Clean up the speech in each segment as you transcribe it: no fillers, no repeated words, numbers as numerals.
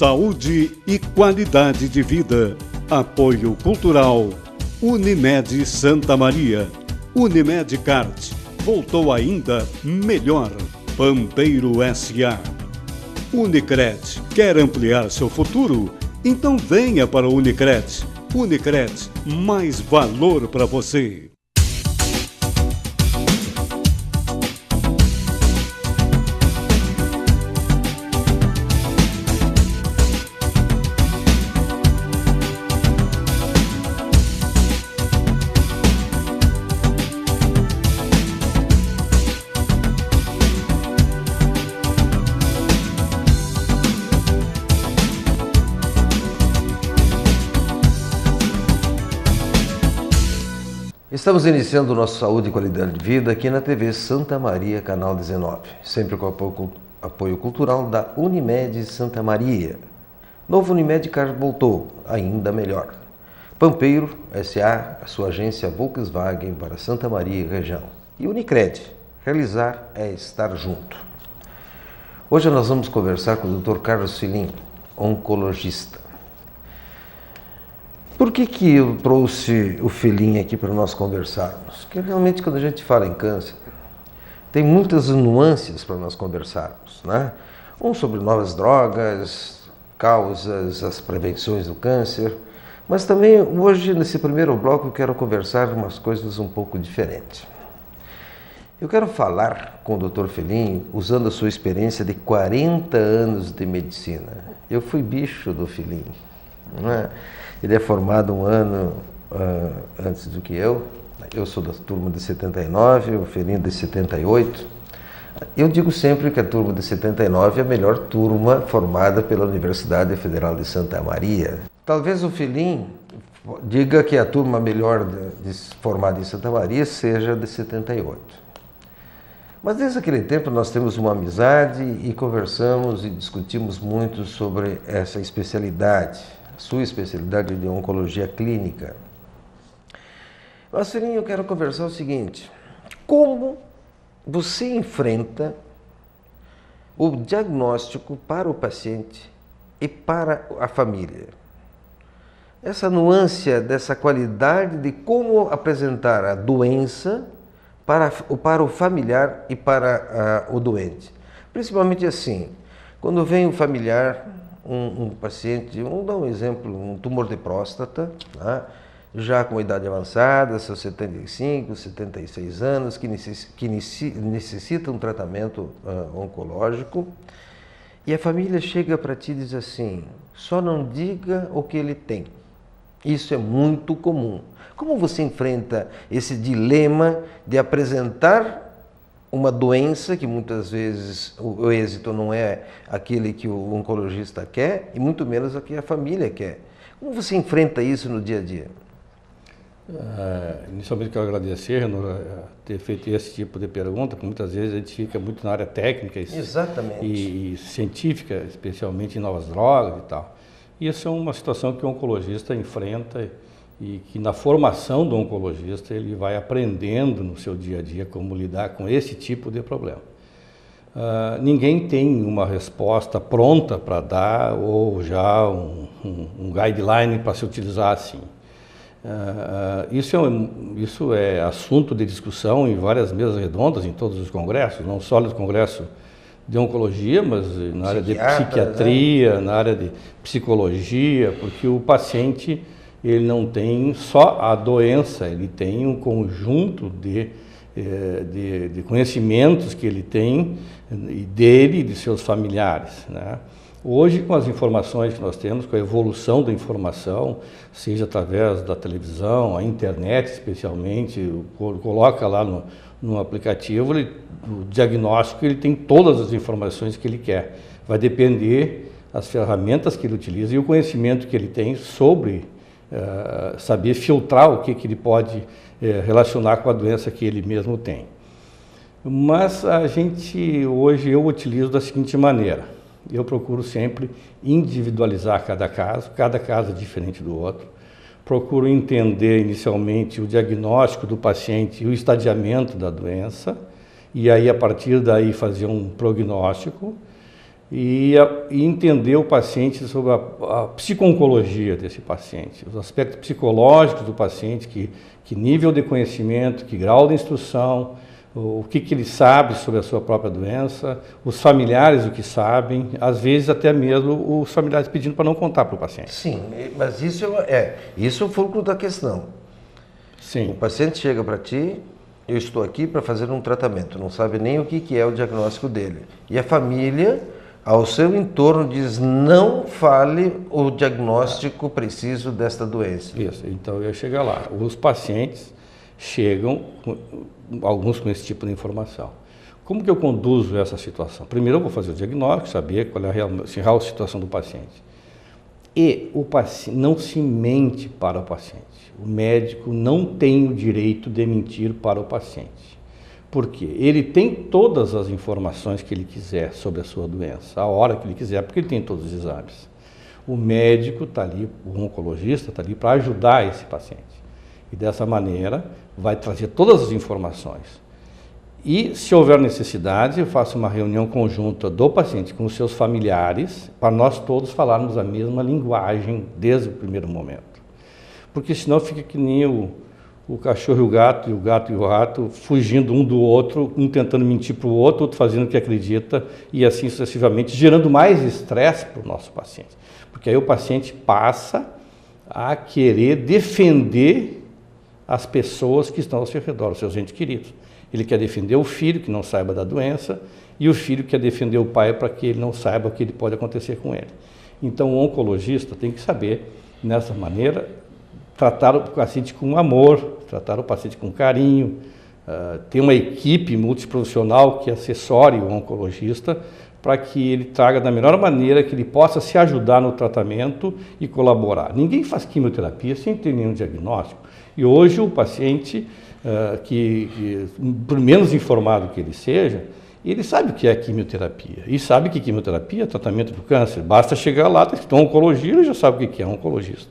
saúde e qualidade de vida. Apoio cultural. Unimed Santa Maria. Unimed Card. Voltou ainda melhor. Pampeiro S.A. Unicred. Quer ampliar seu futuro? Então venha para o Unicred. Unicred, mais valor para você. Estamos iniciando o nosso Saúde e Qualidade de Vida aqui na TV Santa Maria, canal 19, sempre com apoio cultural da Unimed Santa Maria. Novo Unimed Card voltou, ainda melhor. Pampeiro S.A., a sua agência Volkswagen para Santa Maria e região. E Unicred, realizar é estar junto. Hoje nós vamos conversar com o Dr. Carlos Filin, oncologista. Por que eu trouxe o Filin aqui para nós conversarmos? Porque realmente quando a gente fala em câncer, tem muitas nuances para nós conversarmos, né? Sobre novas drogas, causas, as prevenções do câncer, mas também hoje nesse primeiro bloco eu quero conversar umas coisas um pouco diferentes. Eu quero falar com o Dr. Filin usando a sua experiência de 40 anos de medicina. Eu fui bicho do Filin, não é? Ele é formado um ano antes do que eu sou da turma de 79, o Filin de 78. Eu digo sempre que a turma de 79 é a melhor turma formada pela Universidade Federal de Santa Maria. Talvez o Filin diga que a turma melhor formada em Santa Maria seja de 78. Mas desde aquele tempo nós temos uma amizade e conversamos e discutimos muito sobre essa especialidade. Sua especialidade de oncologia clínica. Mas, Filin, eu quero conversar o seguinte: como você enfrenta o diagnóstico para o paciente e para a família? Essa nuance dessa qualidade de como apresentar a doença para o familiar e para o doente. Principalmente assim, quando vem o familiar, um paciente, vamos dar um exemplo, um tumor de próstata, né? Já com idade avançada, seus 75, 76 anos, que necessita um tratamento oncológico, e a família chega para ti e diz assim: só não diga o que ele tem. Isso é muito comum. Como você enfrenta esse dilema de apresentar uma doença que muitas vezes o êxito não é aquele que o oncologista quer e muito menos o que a família quer? Como você enfrenta isso no dia a dia? Inicialmente quero agradecer ter feito esse tipo de pergunta, porque muitas vezes a gente fica muito na área técnica e científica, especialmente em novas drogas e tal. Isso é uma situação que o oncologista enfrenta e que na formação do oncologista ele vai aprendendo no seu dia a dia como lidar com esse tipo de problema. Ninguém tem uma resposta pronta para dar ou já um guideline para se utilizar assim. Isso é assunto de discussão em várias mesas redondas, em todos os congressos, não só no congresso de oncologia, mas na área de psiquiatria, na área de psicologia, porque o paciente ele não tem só a doença, ele tem um conjunto de conhecimentos que ele tem dele e de seus familiares, né? Hoje, com as informações que nós temos, com a evolução da informação, seja através da televisão, a internet especialmente, coloca lá no aplicativo, o diagnóstico, ele tem todas as informações que ele quer. Vai depender das ferramentas que ele utiliza e o conhecimento que ele tem sobre saber filtrar o que ele pode relacionar com a doença que ele mesmo tem. Mas hoje eu utilizo da seguinte maneira: eu procuro sempre individualizar cada caso é diferente do outro. Procuro entender inicialmente o diagnóstico do paciente e o estadiamento da doença, e aí a partir daí fazer um prognóstico. e entender o paciente sobre a psico-oncologia desse paciente, os aspectos psicológicos do paciente, que nível de conhecimento, que grau de instrução, o que ele sabe sobre a sua própria doença, os familiares o que sabem, às vezes até mesmo os familiares pedindo para não contar para o paciente. Sim, mas isso é o fulcro da questão. Sim. O paciente chega para ti, eu estou aqui para fazer um tratamento, não sabe nem o que é o diagnóstico dele. E a família, ao seu entorno, diz: não fale o diagnóstico preciso desta doença. Isso, então eu ia chegar lá. Os pacientes chegam, alguns com esse tipo de informação. Como que eu conduzo essa situação? Primeiro eu vou fazer o diagnóstico, saber qual é a real situação do paciente. E o paciente não se mente para o paciente. O médico não tem o direito de mentir para o paciente. Por quê? Ele tem todas as informações que ele quiser sobre a sua doença, a hora que ele quiser, porque ele tem todos os exames. O médico está ali, o oncologista está ali para ajudar esse paciente. E dessa maneira vai trazer todas as informações. E se houver necessidade, eu faço uma reunião conjunta do paciente com os seus familiares, para nós todos falarmos a mesma linguagem desde o primeiro momento. Porque senão fica que nem o cachorro e o gato e o rato, fugindo um do outro, um tentando mentir para o outro fazendo o que acredita, e assim sucessivamente, gerando mais estresse para o nosso paciente. Porque aí o paciente passa a querer defender as pessoas que estão ao seu redor, os seus entes queridos. Ele quer defender o filho que não saiba da doença, e o filho quer defender o pai para que ele não saiba o que pode acontecer com ele. Então o oncologista tem que saber, nessa maneira, tratar o paciente com amor, tratar o paciente com carinho, ter uma equipe multiprofissional que assessore o oncologista para que ele traga da melhor maneira, que ele possa se ajudar no tratamento e colaborar. Ninguém faz quimioterapia sem ter nenhum diagnóstico. E hoje o paciente, por menos informado que ele seja, ele sabe o que é quimioterapia. E sabe que quimioterapia é tratamento do câncer. Basta chegar lá, está escrito oncologia, ele já sabe o que é oncologista.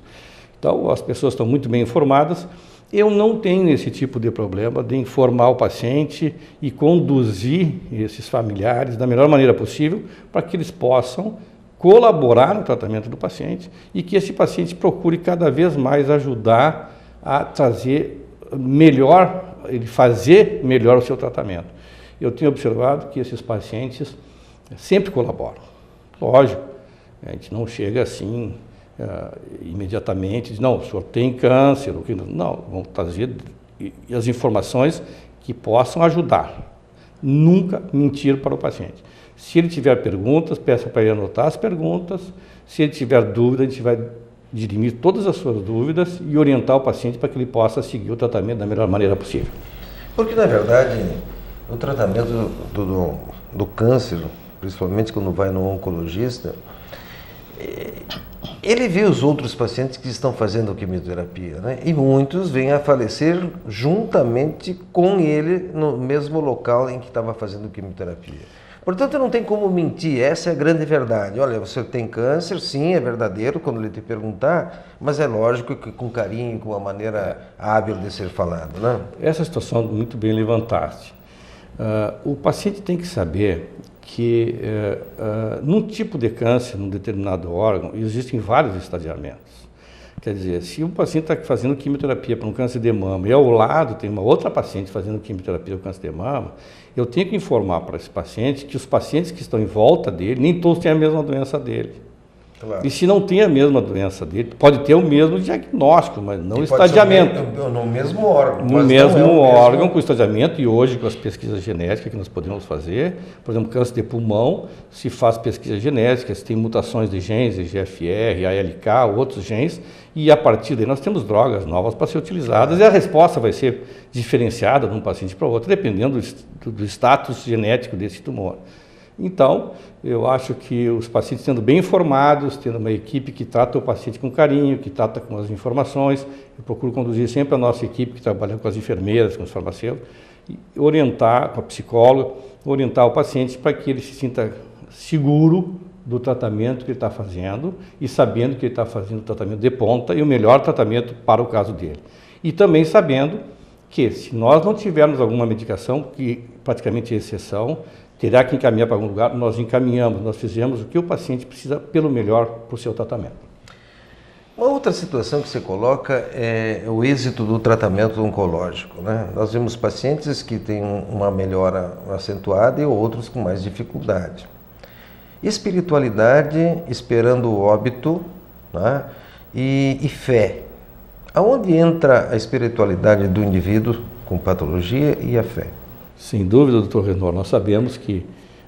Então, as pessoas estão muito bem informadas. Eu não tenho esse tipo de problema de informar o paciente e conduzir esses familiares da melhor maneira possível para que eles possam colaborar no tratamento do paciente e que esse paciente procure cada vez mais ajudar a trazer melhor, ele fazer melhor o seu tratamento. Eu tenho observado que esses pacientes sempre colaboram. Lógico, a gente não chega assim imediatamente, diz: não, o senhor tem câncer, não, vamos trazer as informações que possam ajudar. Nunca mentir para o paciente. Se ele tiver perguntas, peça para ele anotar as perguntas. Se ele tiver dúvida, a gente vai dirimir todas as suas dúvidas e orientar o paciente para que ele possa seguir o tratamento da melhor maneira possível. Porque, na verdade, o tratamento do câncer, principalmente quando vai no oncologista, ele vê os outros pacientes que estão fazendo quimioterapia, né? E muitos vêm a falecer juntamente com ele no mesmo local em que estava fazendo quimioterapia. Portanto, não tem como mentir, essa é a grande verdade. Olha, você tem câncer, sim, é verdadeiro quando ele te perguntar, mas é lógico que com carinho, com uma maneira hábil de ser falado, né? Essa situação muito bem levantaste. O paciente tem que saber que num tipo de câncer, num determinado órgão, existem vários estadiamentos. Quer dizer, se um paciente está fazendo quimioterapia para um câncer de mama e ao lado tem uma outra paciente fazendo quimioterapia para o câncer de mama, eu tenho que informar para esse paciente que os pacientes que estão em volta dele, nem todos têm a mesma doença dele. Claro. E se não tem a mesma doença dele, pode ter o mesmo diagnóstico, mas não o estadiamento. No mesmo órgão. No mesmo órgão, com o estadiamento, e hoje com as pesquisas genéticas que nós podemos fazer, por exemplo, câncer de pulmão, se faz pesquisa genética, se tem mutações de genes, EGFR, ALK, outros genes, e a partir daí nós temos drogas novas para ser utilizadas, e a resposta vai ser diferenciada de um paciente para outro, dependendo do status genético desse tumor. Então, eu acho que os pacientes sendo bem informados, tendo uma equipe que trata o paciente com carinho, que trata com as informações, eu procuro conduzir sempre a nossa equipe que trabalha com as enfermeiras, com os farmacêuticos, e orientar, com a psicóloga, orientar o paciente para que ele se sinta seguro do tratamento que ele está fazendo e sabendo que ele está fazendo o tratamento de ponta e o melhor tratamento para o caso dele. E também sabendo que se nós não tivermos alguma medicação, que praticamente é exceção, terá que encaminhar para algum lugar, nós encaminhamos, nós fizemos o que o paciente precisa pelo melhor para o seu tratamento. Uma outra situação que você coloca é o êxito do tratamento oncológico, né? Nós vemos pacientes que têm uma melhora acentuada e outros com mais dificuldade. Espiritualidade, esperando o óbito, né? E fé. Aonde entra a espiritualidade do indivíduo com patologia e a fé? Sem dúvida, doutor Renor, nós sabemos que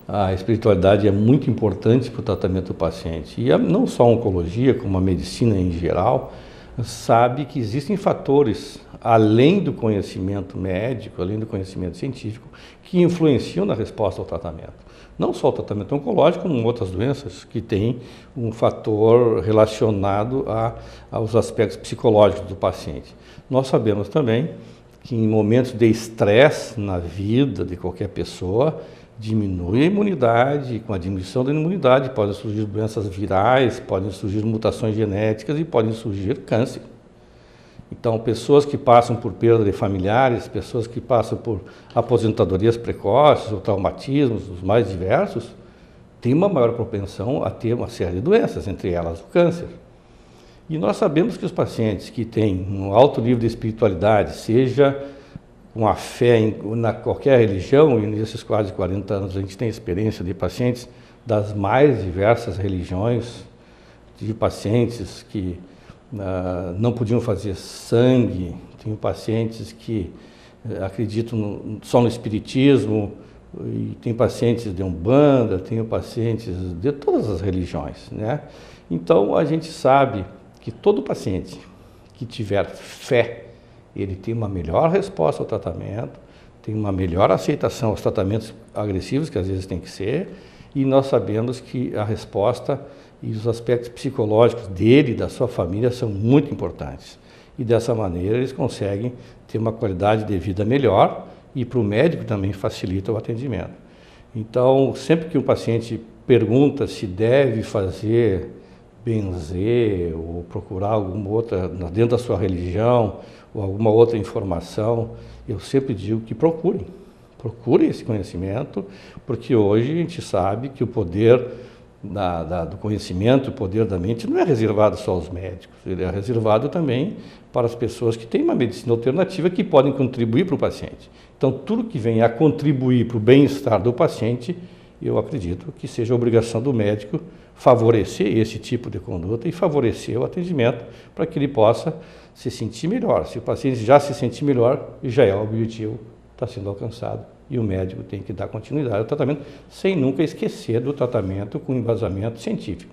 a espiritualidade é muito importante para o tratamento do paciente. E não só a oncologia, como a medicina em geral, sabe que existem fatores, além do conhecimento médico, além do conhecimento científico, que influenciam na resposta ao tratamento. Não só o tratamento oncológico, como outras doenças que têm um fator relacionado aos aspectos psicológicos do paciente. Nós sabemos também que em momentos de estresse na vida de qualquer pessoa, diminui a imunidade, e com a diminuição da imunidade podem surgir doenças virais, podem surgir mutações genéticas e podem surgir câncer. Então, pessoas que passam por perda de familiares, pessoas que passam por aposentadorias precoces ou traumatismos, os mais diversos, têm uma maior propensão a ter uma série de doenças, entre elas o câncer. E nós sabemos que os pacientes que têm um alto nível de espiritualidade, seja com a fé em qualquer religião, e nesses quase 40 anos a gente tem experiência de pacientes das mais diversas religiões, de pacientes que não podiam fazer sangue, tem pacientes que acreditam só no espiritismo, e tem pacientes de Umbanda, tem pacientes de todas as religiões, né? Então a gente sabe que todo paciente que tiver fé, ele tem uma melhor resposta ao tratamento, tem uma melhor aceitação aos tratamentos agressivos, que às vezes tem que ser, e nós sabemos que a resposta e os aspectos psicológicos dele e da sua família são muito importantes. E dessa maneira eles conseguem ter uma qualidade de vida melhor e para o médico também facilita o atendimento. Então, sempre que um paciente pergunta se deve fazer benzer ou procurar alguma outra, dentro da sua religião, ou alguma outra informação, eu sempre digo que procurem esse conhecimento, porque hoje a gente sabe que o poder do conhecimento, o poder da mente não é reservado só aos médicos, ele é reservado também para as pessoas que têm uma medicina alternativa que podem contribuir para o paciente. Então, tudo que vem a contribuir para o bem-estar do paciente, eu acredito que seja obrigação do médico favorecer esse tipo de conduta e favorecer o atendimento para que ele possa se sentir melhor. Se o paciente já se sentir melhor, já é o objetivo, está sendo alcançado. E o médico tem que dar continuidade ao tratamento, sem nunca esquecer do tratamento com embasamento científico,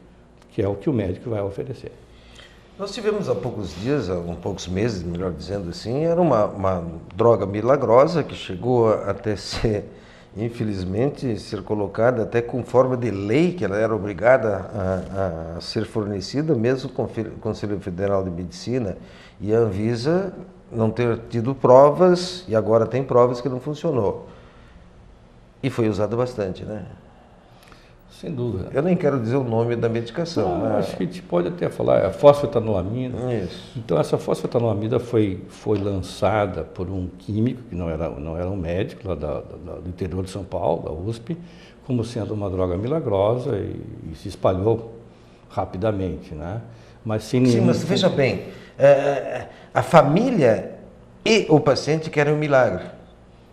que é o que o médico vai oferecer. Nós tivemos há poucos dias, há poucos meses, melhor dizendo assim, era uma droga milagrosa que chegou até ser, infelizmente, ser colocada até com forma de lei, que ela era obrigada a ser fornecida, mesmo com o Conselho Federal de Medicina e a Anvisa não ter tido provas, e agora tem provas que não funcionou. E foi usado bastante, né? Sem dúvida. Eu nem quero dizer o nome da medicação. Não, acho que a gente pode até falar, é a fosfetanolamina. Isso. Então, essa fosfetanolamina foi lançada por um químico, que não era um médico, lá do interior de São Paulo, da USP, como sendo uma droga milagrosa e se espalhou rapidamente, né? Mas sem nenhum... Sim, mas veja bem, a família e o paciente querem um milagre,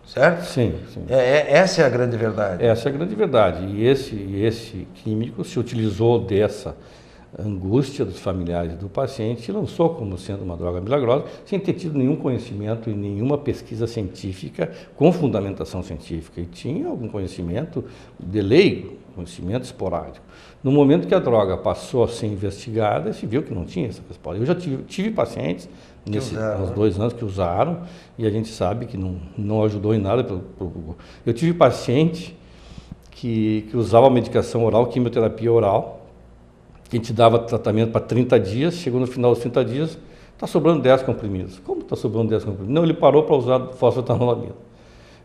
certo? Sim, sim. Essa é a grande verdade. Essa é a grande verdade. E esse químico se utilizou dessa angústia dos familiares do paciente e lançou como sendo uma droga milagrosa, sem ter tido nenhum conhecimento e nenhuma pesquisa científica com fundamentação científica. E tinha algum conhecimento de leigo, conhecimento esporádico. No momento que a droga passou a ser investigada, se viu que não tinha essa resposta. Eu já tive pacientes nesses 2 anos que usaram e a gente sabe que não ajudou em nada. Eu tive paciente que usava a medicação oral, quimioterapia oral, que a gente dava tratamento para 30 dias, chegou no final dos 30 dias, está sobrando 10 comprimidos. Como está sobrando 10 comprimidos? Não, ele parou para usar fosfetanolamina.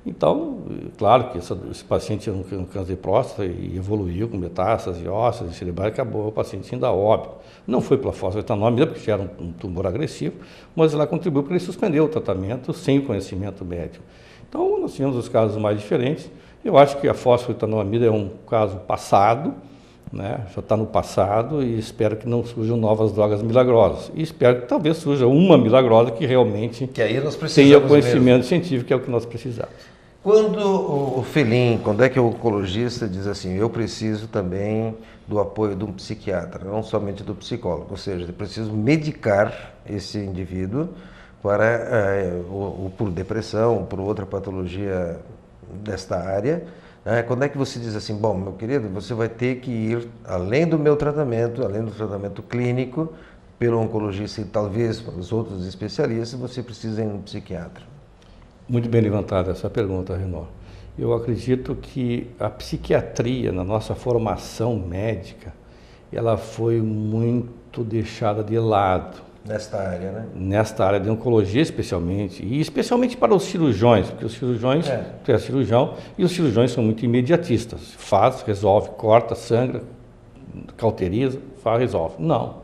Então, claro que esse paciente tinha um câncer de próstata e evoluiu com metástase ósseas e cerebrais e acabou o paciente indo a óbito. Não foi pela fosfetanolamina, porque já era um tumor agressivo, mas ela contribuiu para ele suspender o tratamento sem o conhecimento médico. Então, nós tínhamos os casos mais diferentes Eu acho que a fosfoetanolamida é um caso passado, né? Já está no passado, e espero que não surjam novas drogas milagrosas. E espero que talvez surja uma milagrosa que realmente aí nós tenha conhecimento científico, que é o que nós precisamos. Quando quando é que o oncologista diz assim, eu preciso também do apoio de um psiquiatra, não somente do psicólogo, ou seja, eu preciso medicar esse indivíduo para, ou por depressão, por outra patologia desta área, né? Quando é que você diz assim, bom, meu querido, você vai ter que ir, além do meu tratamento, além do tratamento clínico, pelo oncologista e talvez pelos outros especialistas, você precisa ir no psiquiatra? Muito bem levantada essa pergunta, Renaud. Eu acredito que a psiquiatria, na nossa formação médica, ela foi muito deixada de lado. Nesta área, né? Nesta área de oncologia, especialmente, e especialmente para os cirurgiões, porque os cirurgiões, tu é cirurgião, e os cirurgiões são muito imediatistas. Faz, resolve, corta, sangra, cauteriza, faz, resolve. Não.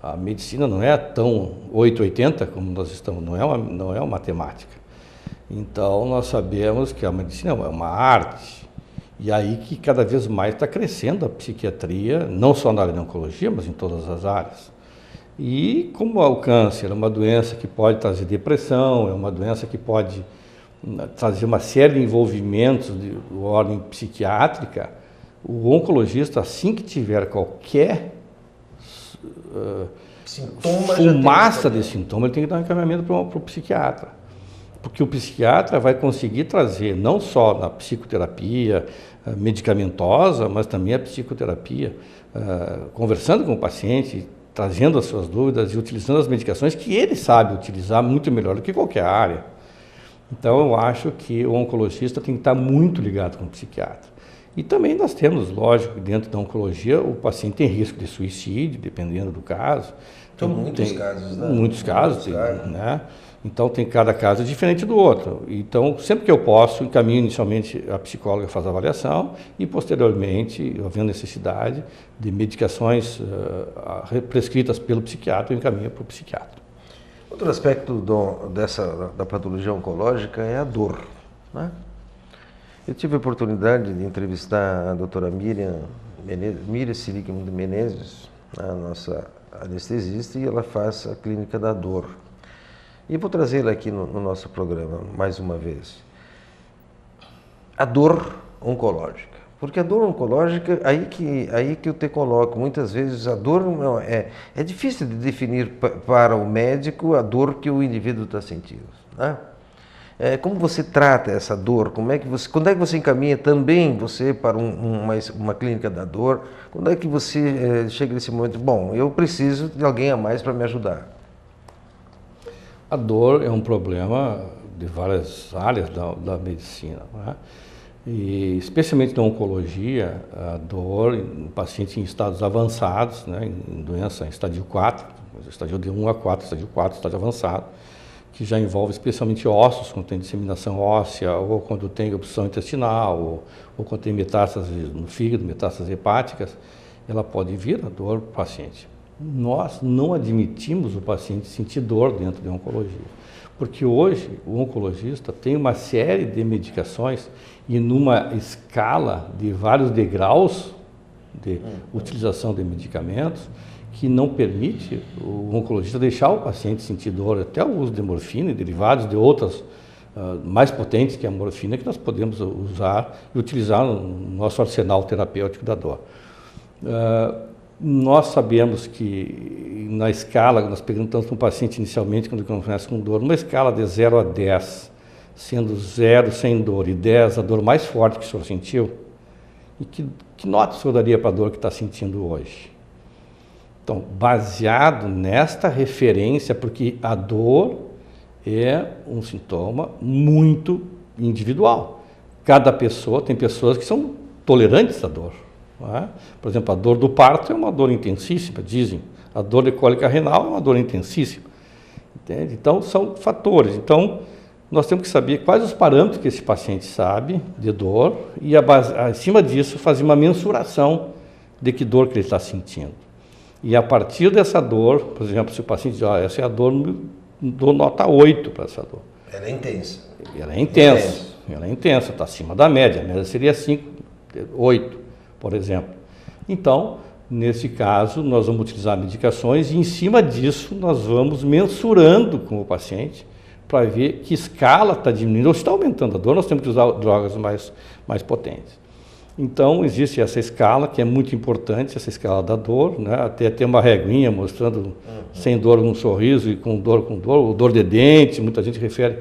A medicina não é tão 880 como nós estamos, não é uma matemática. Então, nós sabemos que a medicina é uma arte, e aí que cada vez mais está crescendo a psiquiatria, não só na área de oncologia, mas em todas as áreas. E como o câncer é uma doença que pode trazer depressão, é uma doença que pode trazer uma série de envolvimentos de ordem psiquiátrica, o oncologista, assim que tiver qualquer fumaça de sintoma, ele tem que dar um encaminhamento para o psiquiatra. Porque o psiquiatra vai conseguir trazer não só na psicoterapia medicamentosa, mas também a psicoterapia, conversando com o paciente, trazendo as suas dúvidas e utilizando as medicações que ele sabe utilizar muito melhor do que qualquer área. Então, eu acho que o oncologista tem que estar muito ligado com o psiquiatra. E também nós temos, lógico, que dentro da oncologia o paciente tem risco de suicídio, dependendo do caso. Então, muitos casos, né? Muitos casos, né? Então, tem cada caso diferente do outro. Então, sempre que eu posso, encaminho inicialmente a psicóloga faz a avaliação e, posteriormente, havendo necessidade de medicações prescritas pelo psiquiatra, eu encaminho para o psiquiatra. Outro aspecto da patologia oncológica é a dor, né? Eu tive a oportunidade de entrevistar a doutora Miriam Siric Menezes, a nossa anestesista, e ela faz a clínica da dor. E vou trazê-la aqui no nosso programa mais uma vez. A dor oncológica. Porque a dor oncológica, aí que eu te coloco, muitas vezes a dor é difícil de definir para o médico a dor que o indivíduo está sentindo, né? Como você trata essa dor? Quando é que você encaminha também você para uma clínica da dor? Quando é que você chega nesse momento, bom, eu preciso de alguém a mais para me ajudar? A dor é um problema de várias áreas da medicina, né? E especialmente na oncologia, a dor em pacientes em estados avançados, né, em doença em estádio 4, estádio de 1 a 4, estádio 4, estádio avançado, que já envolve especialmente ossos, quando tem disseminação óssea, ou quando tem obstrução intestinal, ou quando tem metástase no fígado, metástases hepáticas, ela pode vir a dor para o paciente. Nós não admitimos o paciente sentir dor dentro de oncologia, porque hoje o oncologista tem uma série de medicações e numa escala de vários degraus de utilização de medicamentos que não permite o oncologista deixar o paciente sentir dor, até o uso de morfina e derivados de outras mais potentes que a morfina, que nós podemos usar e utilizar no nosso arsenal terapêutico da dor. Nós sabemos que na escala, nós perguntamos para um paciente inicialmente, quando começa com dor, uma escala de 0 a 10, sendo 0 sem dor e 10 a dor mais forte que o senhor sentiu, e que nota o senhor daria para a dor que está sentindo hoje? Então, baseado nesta referência, porque a dor é um sintoma muito individual. Cada pessoa, tem pessoas que são tolerantes à dor. Por exemplo, a dor do parto é uma dor intensíssima, dizem. A dor de cólica renal é uma dor intensíssima. Entende? Então, são fatores. Então, nós temos que saber quais os parâmetros que esse paciente sabe de dor e, acima disso, fazer uma mensuração de que dor que ele está sentindo. E a partir dessa dor, por exemplo, se o paciente diz, essa é a dor, dou nota 8 para essa dor. Ela é intensa. Ela é intensa. ela é intensa, está acima da média. A média seria 5, 8, por exemplo. Então, nesse caso, nós vamos utilizar medicações e, em cima disso, nós vamos mensurando com o paciente para ver que escala está diminuindo ou está aumentando a dor. Nós temos que usar drogas mais potentes. Então, existe essa escala, que é muito importante, essa escala da dor, né? Até ter uma reguinha mostrando sem dor um sorriso e com dor, ou dor de dente. Muita gente refere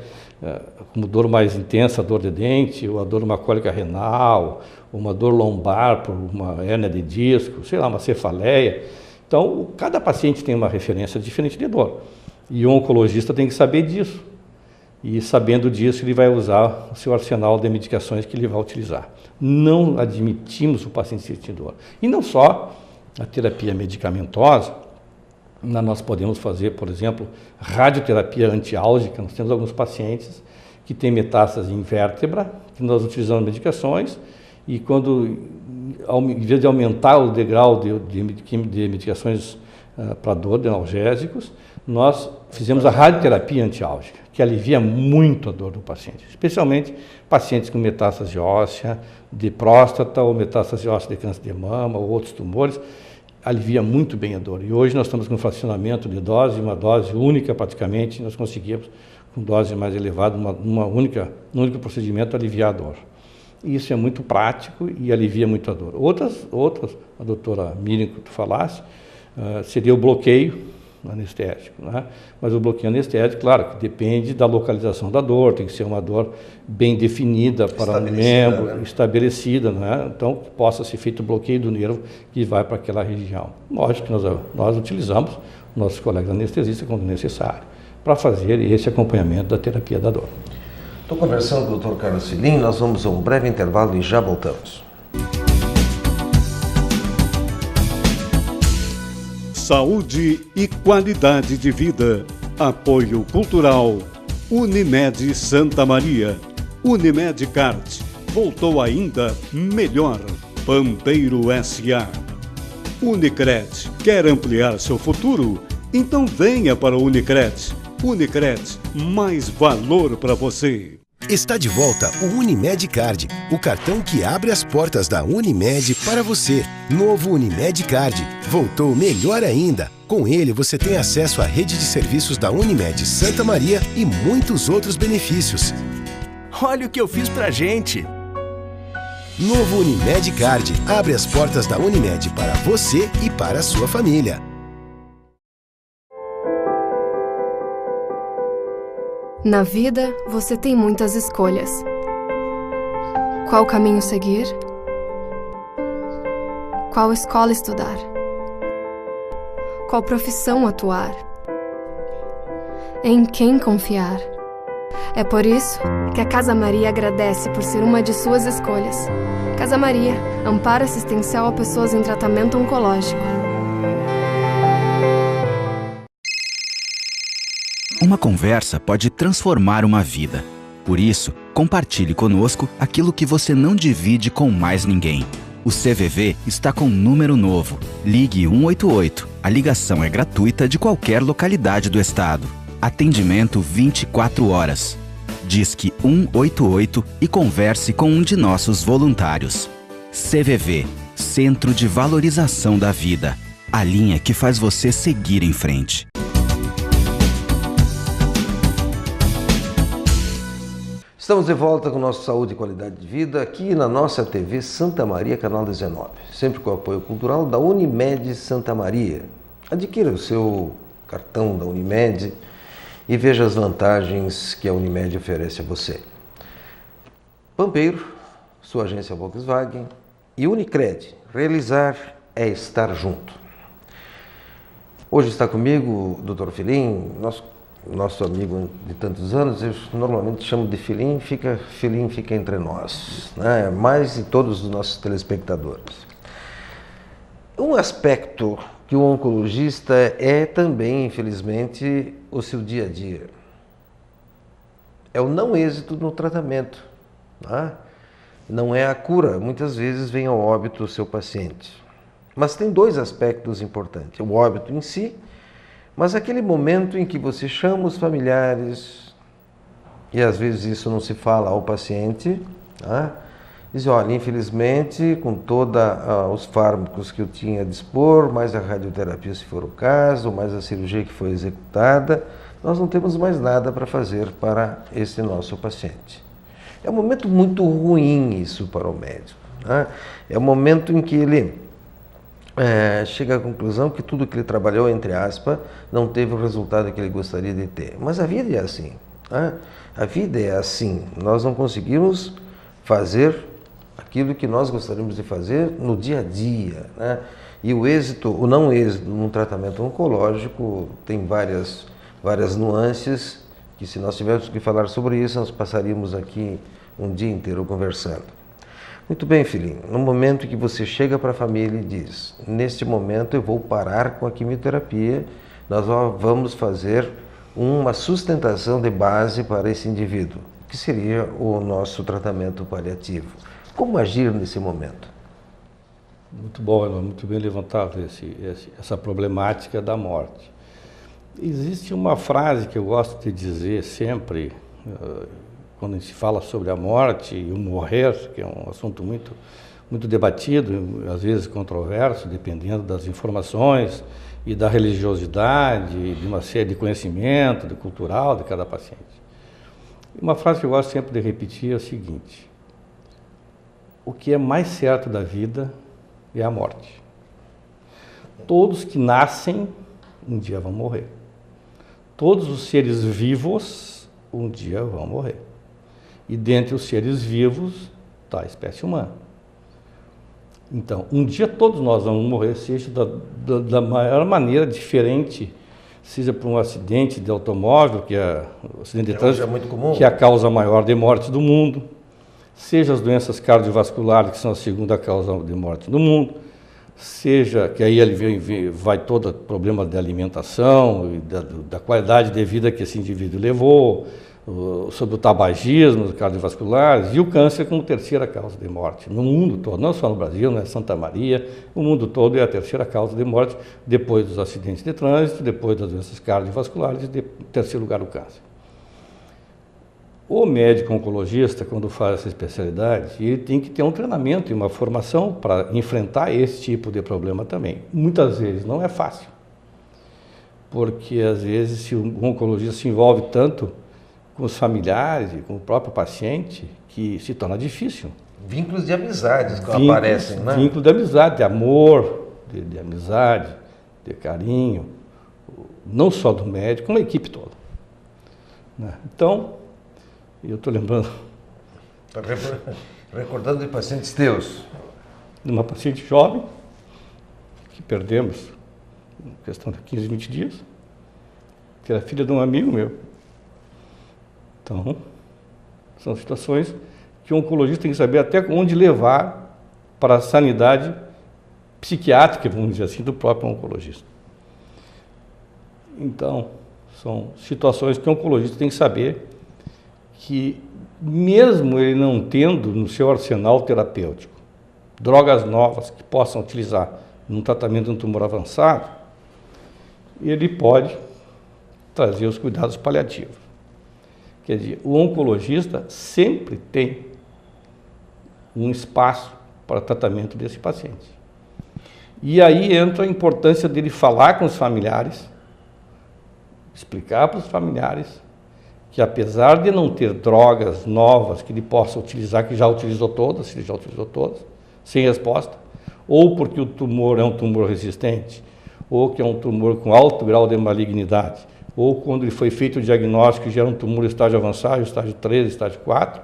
como dor mais intensa a dor de dente, ou a dor uma cólica renal, ou uma dor lombar por uma hérnia de disco, sei lá, uma cefaleia. Então, cada paciente tem uma referência diferente de dor. E o oncologista tem que saber disso. E sabendo disso, ele vai usar o seu arsenal de medicações que ele vai utilizar. Não admitimos o paciente sentir dor. E não só a terapia medicamentosa, nós podemos fazer, por exemplo, radioterapia antiálgica. Nós temos alguns pacientes que têm metástase em vértebra, que nós utilizamos medicações, e quando, em vez de aumentar o degrau de medicações para dor, de analgésicos, nós fizemos a radioterapia antiálgica, que alivia muito a dor do paciente, especialmente pacientes com metástase óssea, de próstata ou metástase óssea de câncer de mama ou outros tumores, alivia muito bem a dor. E hoje nós estamos com um fracionamento de dose, uma dose única praticamente, nós conseguimos, com dose mais elevada, um único procedimento, aliviar a dor. E isso é muito prático e alivia muito a dor. Outras a doutora Miriam, que tu falasse, seria o bloqueio anestésico, né? Mas o bloqueio anestésico, claro, que depende da localização da dor, tem que ser uma dor bem definida para um membro, né? Estabelecida, né? Então, que possa ser feito o bloqueio do nervo que vai para aquela região. Lógico que nós utilizamos nossos colegas anestesistas quando necessário, para fazer esse acompanhamento da terapia da dor. Estou conversando com o Dr. Carlos Filin, nós vamos a um breve intervalo e já voltamos. Saúde e qualidade de vida. Apoio cultural. Unimed Santa Maria. Unimed Card. Voltou ainda melhor. Pampeiro S.A. Unicred. Quer ampliar seu futuro? Então venha para o Unicred. Unicred. Mais valor para você. Está de volta o Unimed Card, o cartão que abre as portas da Unimed para você. Novo Unimed Card. Voltou melhor ainda. Com ele você tem acesso à rede de serviços da Unimed Santa Maria e muitos outros benefícios. Olha o que eu fiz pra gente! Novo Unimed Card. Abre as portas da Unimed para você e para a sua família. Na vida, você tem muitas escolhas. Qual caminho seguir? Qual escola estudar? Qual profissão atuar? Em quem confiar? É por isso que a Casa Maria agradece por ser uma de suas escolhas. Casa Maria, amparo assistencial a pessoas em tratamento oncológico. Uma conversa pode transformar uma vida. Por isso, compartilhe conosco aquilo que você não divide com mais ninguém. O CVV está com um número novo. Ligue 188. A ligação é gratuita de qualquer localidade do estado. Atendimento 24 horas. Disque 188 e converse com um de nossos voluntários. CVV, Centro de Valorização da Vida. A linha que faz você seguir em frente. Estamos de volta com o nosso Saúde e Qualidade de Vida aqui na nossa TV Santa Maria, canal 19. Sempre com o apoio cultural da Unimed Santa Maria. Adquira o seu cartão da Unimed e veja as vantagens que a Unimed oferece a você. Pampeiro, sua agência Volkswagen e Unicred. Realizar é estar junto. Hoje está comigo o Dr. Filin, nosso amigo de tantos anos. Eu normalmente chamo de Filin fica entre nós, né? Mais de todos os nossos telespectadores. Um aspecto que o oncologista é também, infelizmente, o seu dia a dia. É o não êxito no tratamento, né? Não é a cura, muitas vezes vem ao óbito o seu paciente. Mas tem dois aspectos importantes, o óbito em si, mas aquele momento em que você chama os familiares, e às vezes isso não se fala ao paciente, né? Diz, olha, infelizmente, com todos os fármacos que eu tinha a dispor, mais a radioterapia se for o caso, mais a cirurgia que foi executada, nós não temos mais nada para fazer para esse nosso paciente. É um momento muito ruim isso para o médico, né? É um momento em que ele chega à conclusão que tudo que ele trabalhou, entre aspas, não teve o resultado que ele gostaria de ter. Mas a vida é assim, né? A vida é assim, nós não conseguimos fazer aquilo que nós gostaríamos de fazer no dia a dia, né? E o êxito, o não êxito num tratamento oncológico tem várias nuances que, se nós tivéssemos que falar sobre isso, nós passaríamos aqui um dia inteiro conversando. Muito bem, filhinho, no momento que você chega para a família e diz, neste momento eu vou parar com a quimioterapia, nós vamos fazer uma sustentação de base para esse indivíduo, que seria o nosso tratamento paliativo. Como agir nesse momento? Muito bom, muito bem levantado essa problemática da morte. Existe uma frase que eu gosto de dizer sempre, quando se fala sobre a morte e o morrer, que é um assunto muito debatido, às vezes controverso, dependendo das informações e da religiosidade, de uma série de conhecimento, de cultural de cada paciente. Uma frase que eu gosto sempre de repetir é a seguinte: o que é mais certo da vida é a morte. Todos que nascem, um dia vão morrer. Todos os seres vivos, um dia vão morrer. E dentre os seres vivos está a espécie humana. Então, um dia todos nós vamos morrer, seja da maior maneira diferente, seja por um acidente de automóvel, que é o acidente de trânsito, muito comum, que é a causa maior de morte do mundo, seja as doenças cardiovasculares, que são a segunda causa de morte do mundo, seja que aí vai todo o problema de alimentação e da qualidade de vida que esse indivíduo levou, sobre o tabagismo cardiovasculares e o câncer como terceira causa de morte no mundo todo, não só no Brasil, né? Santa Maria, o mundo todo é a terceira causa de morte, depois dos acidentes de trânsito, depois das doenças cardiovasculares e, em terceiro lugar, o câncer. O médico oncologista, quando faz essa especialidade, ele tem que ter um treinamento e uma formação para enfrentar esse tipo de problema também. Muitas vezes não é fácil, porque às vezes se o oncologista se envolve tanto com os familiares e com o próprio paciente que se torna difícil. Vínculos de amizades que aparecem, né? Vínculos de amizade, de amor, de amizade, de carinho, não só do médico, como a equipe toda, né? Então, eu estou lembrando... Recordando de pacientes teus. De uma paciente jovem, que perdemos, em questão de 15, 20 dias, que era filha de um amigo meu. Então, são situações que o oncologista tem que saber até onde levar para a sanidade psiquiátrica, vamos dizer assim, do próprio oncologista. Então, são situações que o oncologista tem que saber que, mesmo ele não tendo no seu arsenal terapêutico drogas novas que possam utilizar no tratamento de um tumor avançado, ele pode trazer os cuidados paliativos. Quer dizer, o oncologista sempre tem um espaço para tratamento desse paciente. E aí entra a importância dele falar com os familiares, explicar para os familiares que, apesar de não ter drogas novas que ele possa utilizar, que já utilizou todas, se ele já utilizou todas, sem resposta, ou porque o tumor é um tumor resistente, ou que é um tumor com alto grau de malignidade, ou quando ele foi feito o diagnóstico que já era um tumor estágio avançado, estágio 3, estágio 4,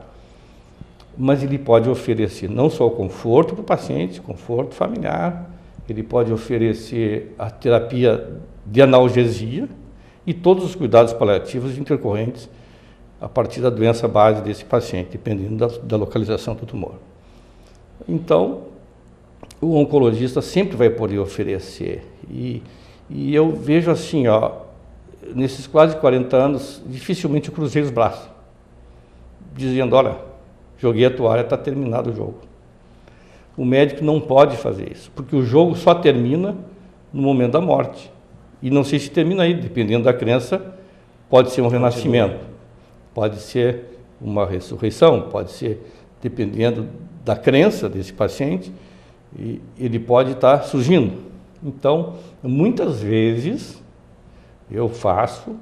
mas ele pode oferecer não só o conforto para o paciente, conforto familiar, ele pode oferecer a terapia de analgesia e todos os cuidados paliativos intercorrentes a partir da doença base desse paciente, dependendo da localização do tumor. Então, o oncologista sempre vai poder oferecer. E eu vejo assim, nesses quase 40 anos, dificilmente eu cruzei os braços, dizendo, olha, joguei a toalha, está terminado o jogo. O médico não pode fazer isso, porque o jogo só termina no momento da morte. E não sei se termina aí, dependendo da crença, pode ser um renascimento. Pode ser uma ressurreição, pode ser, dependendo da crença desse paciente, e ele pode estar surgindo. Então, muitas vezes, eu faço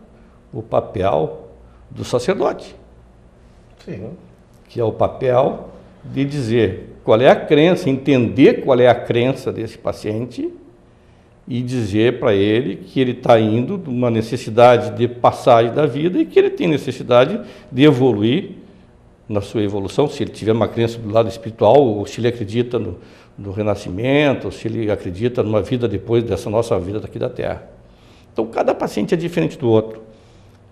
o papel do sacerdote. Sim. Que é o papel de dizer qual é a crença, entender qual é a crença desse paciente e dizer para ele que ele está indo de uma necessidade de passagem da vida e que ele tem necessidade de evoluir na sua evolução, se ele tiver uma crença do lado espiritual, ou se ele acredita no renascimento, ou se ele acredita numa vida depois dessa nossa vida daqui da Terra. Então, cada paciente é diferente do outro.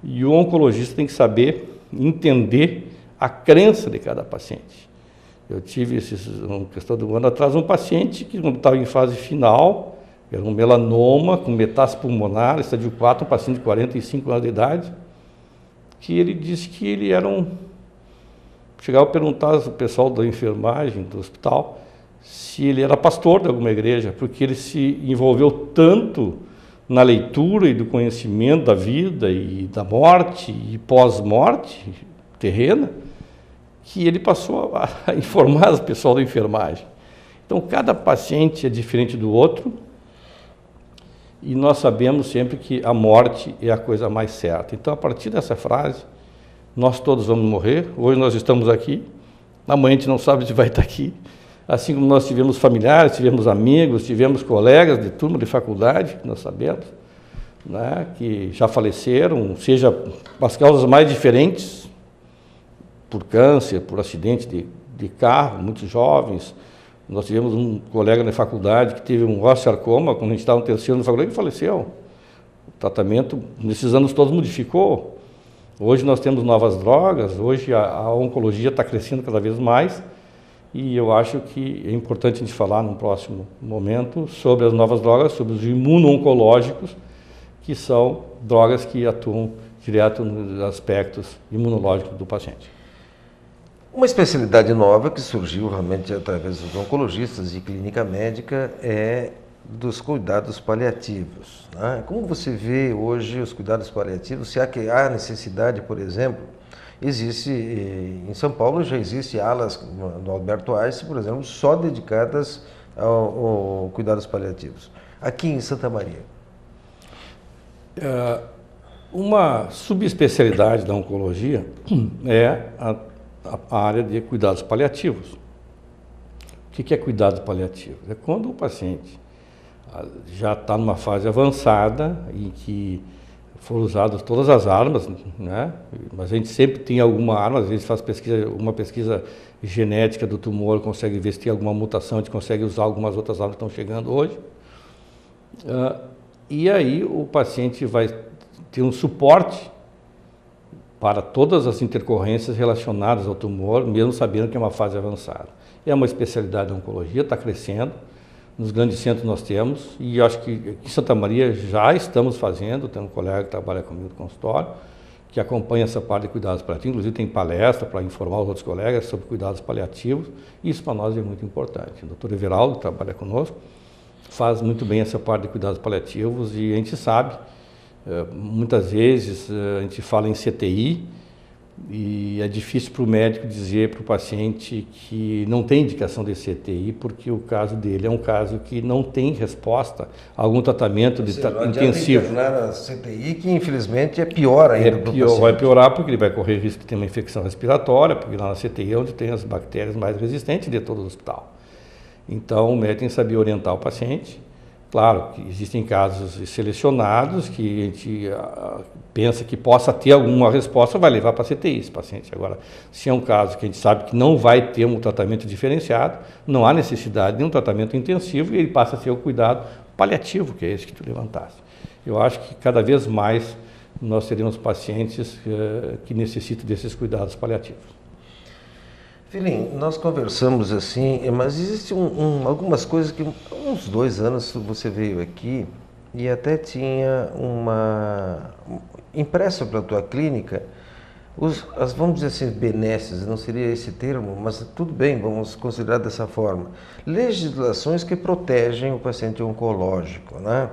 E o oncologista tem que saber entender a crença de cada paciente. Eu tive, uma questão de um ano atrás, um paciente que estava em fase final, era um melanoma com metástase pulmonar, estádio 4, um paciente de 45 anos de idade, que ele disse que ele era Chegava a perguntar ao pessoal da enfermagem, do hospital, se ele era pastor de alguma igreja, porque ele se envolveu tanto na leitura e do conhecimento da vida e da morte e pós-morte terrena, que ele passou a informar o pessoal da enfermagem. Então, cada paciente é diferente do outro e nós sabemos sempre que a morte é a coisa mais certa. Então, a partir dessa frase, nós todos vamos morrer. Hoje nós estamos aqui, amanhã a gente não sabe se vai estar aqui. Assim como nós tivemos familiares, tivemos amigos, tivemos colegas de turma de faculdade, nós sabemos, né, que já faleceram, seja as causas mais diferentes, por câncer, por acidente de carro, muitos jovens. Nós tivemos um colega na faculdade que teve um osteosarcoma, quando a gente estava no terceiro na faculdade, que faleceu. O tratamento, nesses anos todos, modificou. Hoje nós temos novas drogas, hoje a oncologia está crescendo cada vez mais, e eu acho que é importante a gente falar num próximo momento sobre as novas drogas, sobre os imuno-oncológicos, que são drogas que atuam direto nos aspectos imunológicos do paciente. Uma especialidade nova que surgiu realmente através dos oncologistas e clínica médica é dos cuidados paliativos, né? Como você vê hoje os cuidados paliativos? Se há necessidade, por exemplo, existe em São Paulo, já existe alas no Alberto Einstein, por exemplo, só dedicadas ao cuidados paliativos. Aqui em Santa Maria. Uma subespecialidade da oncologia é a área de cuidados paliativos. O que é cuidados paliativos? É quando o paciente já está numa fase avançada em que foram usadas todas as armas, né? Mas a gente sempre tem alguma arma, às vezes faz uma pesquisa genética do tumor, consegue ver se tem alguma mutação, a gente consegue usar algumas outras armas que estão chegando hoje. E aí o paciente vai ter um suporte para todas as intercorrências relacionadas ao tumor, mesmo sabendo que é uma fase avançada. É uma especialidade da oncologia, está crescendo. Nos grandes centros nós temos, e acho que aqui em Santa Maria já estamos fazendo, tem um colega que trabalha comigo no consultório, que acompanha essa parte de cuidados paliativos, inclusive tem palestra para informar os outros colegas sobre cuidados paliativos, e isso para nós é muito importante. O doutor Everaldo, que trabalha conosco, faz muito bem essa parte de cuidados paliativos, e a gente sabe, muitas vezes a gente fala em CTI, e é difícil para o médico dizer para o paciente que não tem indicação de CTI, porque o caso dele é um caso que não tem resposta a algum tratamento intensivo. Internar na CTI, que infelizmente é pior ainda para o paciente. Vai piorar porque ele vai correr risco de ter uma infecção respiratória, porque lá na CTI é onde tem as bactérias mais resistentes de todo o hospital. Então o médico tem que saber orientar o paciente. Claro que existem casos selecionados que a gente pensa que possa ter alguma resposta, vai levar para a CTI esse paciente. Agora, se é um caso que a gente sabe que não vai ter um tratamento diferenciado, não há necessidade de um tratamento intensivo e ele passa a ser o cuidado paliativo, que é esse que tu levantaste. Eu acho que cada vez mais nós teremos pacientes que necessitam desses cuidados paliativos. Filim, nós conversamos assim, mas existe algumas coisas que uns 2 anos você veio aqui e até tinha uma impressa para a tua clínica, vamos dizer assim, benesses, não seria esse termo, mas tudo bem, vamos considerar dessa forma. Legislações que protegem o paciente oncológico, né?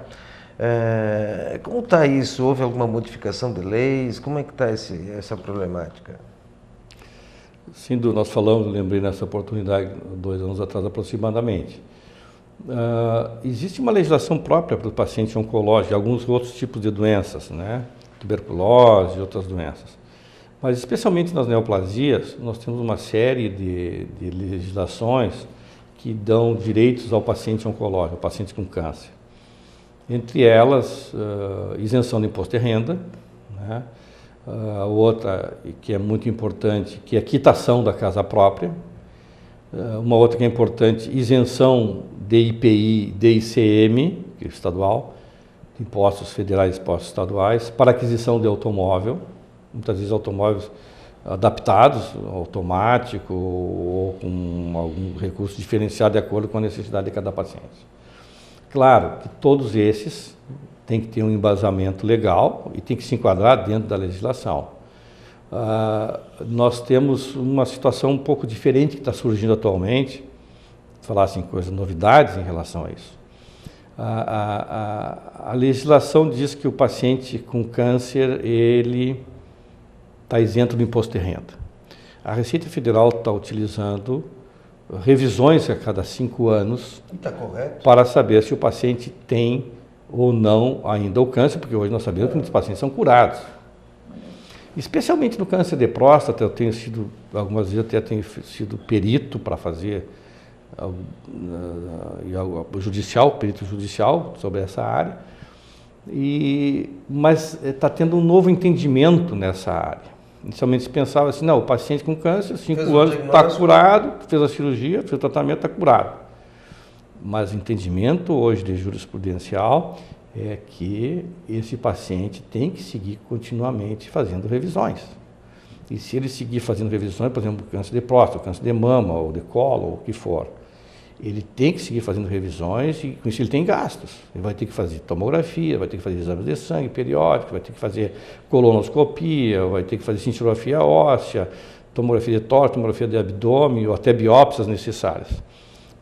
Como está isso? Houve alguma modificação de leis? Como é que está essa problemática? Sim, nós falamos, lembrei nessa oportunidade, 2 anos atrás aproximadamente. Existe uma legislação própria para o paciente oncológico e alguns outros tipos de doenças, né? Tuberculose e outras doenças. Mas especialmente nas neoplasias, nós temos uma série de legislações que dão direitos ao paciente oncológico, ao paciente com câncer. Entre elas, isenção de imposto de renda, né? A outra, que é muito importante, que é a quitação da casa própria. Uma outra que é importante, isenção de IPI, de ICM, que é estadual, impostos federais e impostos estaduais, para aquisição de automóvel, muitas vezes automóveis adaptados, automático ou com algum recurso diferenciado de acordo com a necessidade de cada paciente. Claro que todos esses têm que ter um embasamento legal e tem que se enquadrar dentro da legislação. Nós temos uma situação um pouco diferente que está surgindo atualmente, falar assim, coisas, novidades em relação a isso. A legislação diz que o paciente com câncer, ele está isento do imposto de renda. A Receita Federal está utilizando revisões a cada 5 anos para saber se o paciente tem ou não ainda o câncer, porque hoje nós sabemos que muitos pacientes são curados. Especialmente no câncer de próstata, eu tenho sido, algumas vezes até tenho sido perito para fazer perito judicial sobre essa área, mas está tendo um novo entendimento nessa área. Inicialmente se pensava assim, não, o paciente com câncer, 5 anos, está curado, fez a cirurgia, fez o tratamento, está curado. Mas o entendimento hoje de jurisprudencial é que esse paciente tem que seguir continuamente fazendo revisões. E se ele seguir fazendo revisões, por exemplo, câncer de próstata, câncer de mama, ou de colo, ou o que for, ele tem que seguir fazendo revisões e com isso ele tem gastos. Ele vai ter que fazer tomografia, vai ter que fazer exames de sangue periódicos, vai ter que fazer colonoscopia, vai ter que fazer cintilografia óssea, tomografia de tórax, tomografia de abdômen ou até biópsias necessárias.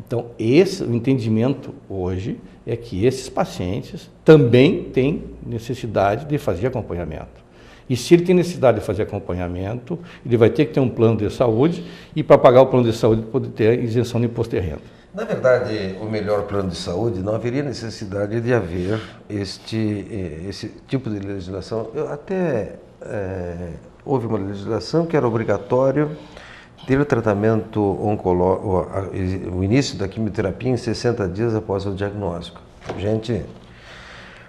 Então, o entendimento hoje é que esses pacientes também têm necessidade de fazer acompanhamento. E se ele tem necessidade de fazer acompanhamento, ele vai ter que ter um plano de saúde e para pagar o plano de saúde poder ter isenção de imposto de renda. Na verdade, o melhor plano de saúde não haveria necessidade de haver esse tipo de legislação. Houve uma legislação que era obrigatório ter o tratamento oncológico, o início da quimioterapia em 60 dias após o diagnóstico. Gente,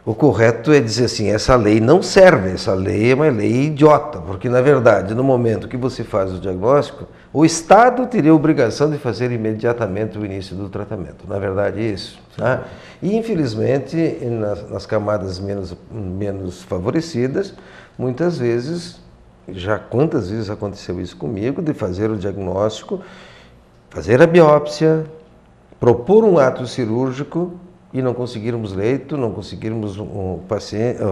o correto é dizer assim, essa lei não serve, essa lei é uma lei idiota, porque na verdade, no momento que você faz o diagnóstico, o Estado teria a obrigação de fazer imediatamente o início do tratamento. Na verdade, é isso. Tá? E infelizmente, nas camadas menos favorecidas, muitas vezes, quantas vezes aconteceu isso comigo, de fazer o diagnóstico, fazer a biópsia, propor um ato cirúrgico e não conseguirmos leito, não conseguirmos um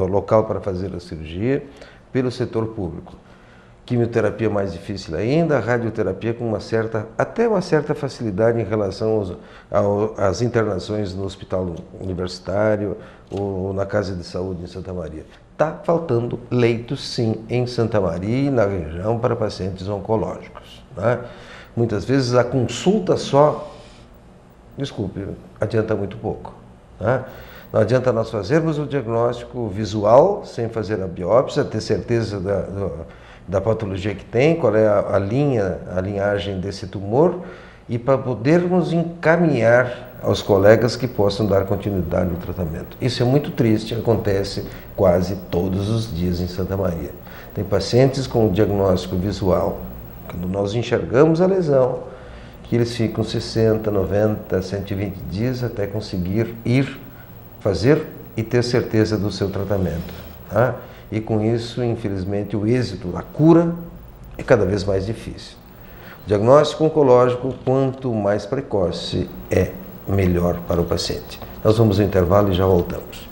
local para fazer a cirurgia pelo setor público. Quimioterapia mais difícil ainda, a radioterapia com até uma certa facilidade em relação às internações no hospital universitário ou na casa de saúde em Santa Maria. Está faltando leitos, sim, em Santa Maria e na região para pacientes oncológicos. Né? Muitas vezes a consulta só, adianta muito pouco. Né? Não adianta nós fazermos o diagnóstico visual sem fazer a biópsia, ter certeza da patologia que tem, qual é a linhagem desse tumor e para podermos encaminhar aos colegas que possam dar continuidade no tratamento. Isso é muito triste, acontece quase todos os dias em Santa Maria. Tem pacientes com diagnóstico visual, quando nós enxergamos a lesão, que eles ficam 60, 90, 120 dias até conseguir fazer e ter certeza do seu tratamento. Tá? E com isso, infelizmente, o êxito, a cura é cada vez mais difícil. O diagnóstico oncológico, quanto mais precoce, é melhor para o paciente. Nós vamos ao intervalo e já voltamos.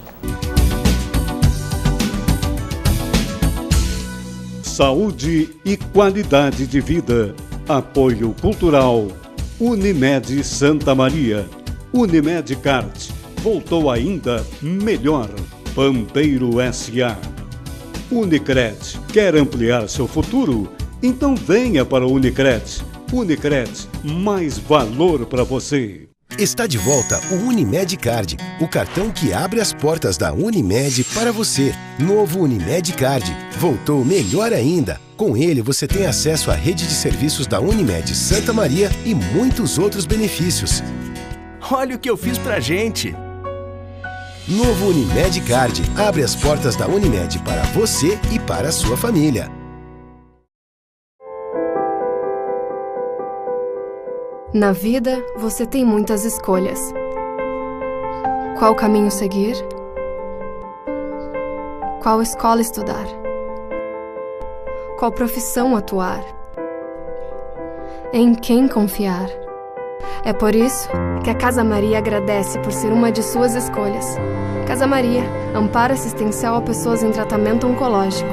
Saúde e qualidade de vida. Apoio cultural. Unimed Santa Maria. Unimed Card. Voltou ainda melhor. Pampeiro S.A. Unicred, quer ampliar seu futuro? Então venha para o Unicred. Unicred, mais valor para você. Está de volta o Unimed Card, o cartão que abre as portas da Unimed para você. Novo Unimed Card, voltou melhor ainda. Com ele você tem acesso à rede de serviços da Unimed Santa Maria e muitos outros benefícios. Olha o que eu fiz pra gente! Novo Unimed Card, abre as portas da Unimed para você e para a sua família. Na vida, você tem muitas escolhas. Qual caminho seguir? Qual escola estudar? Qual profissão atuar? Em quem confiar? É por isso que a Casa Maria agradece por ser uma de suas escolhas. Casa Maria, amparo assistencial a pessoas em tratamento oncológico.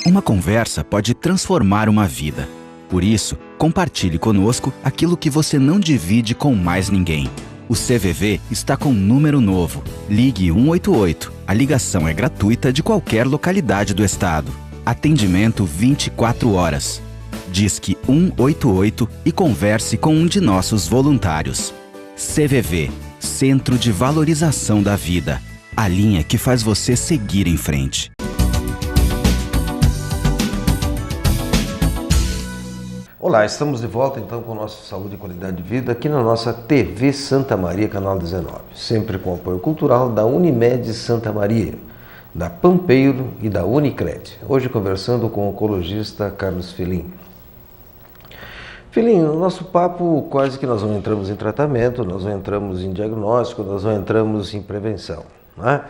Uma conversa pode transformar uma vida. Por isso, compartilhe conosco aquilo que você não divide com mais ninguém. O CVV está com um número novo. Ligue 188. A ligação é gratuita de qualquer localidade do estado. Atendimento 24 horas. Disque 188 e converse com um de nossos voluntários. CVV, Centro de Valorização da Vida. A linha que faz você seguir em frente. Olá, estamos de volta então com o nosso Saúde e Qualidade de Vida aqui na nossa TV Santa Maria, canal 19. Sempre com apoio cultural da Unimed Santa Maria, da Pampeiro e da Unicred. Hoje conversando com o oncologista Carlos Felim. Felim, no nosso papo quase que nós não entramos em tratamento, nós não entramos em diagnóstico, nós não entramos em prevenção, né?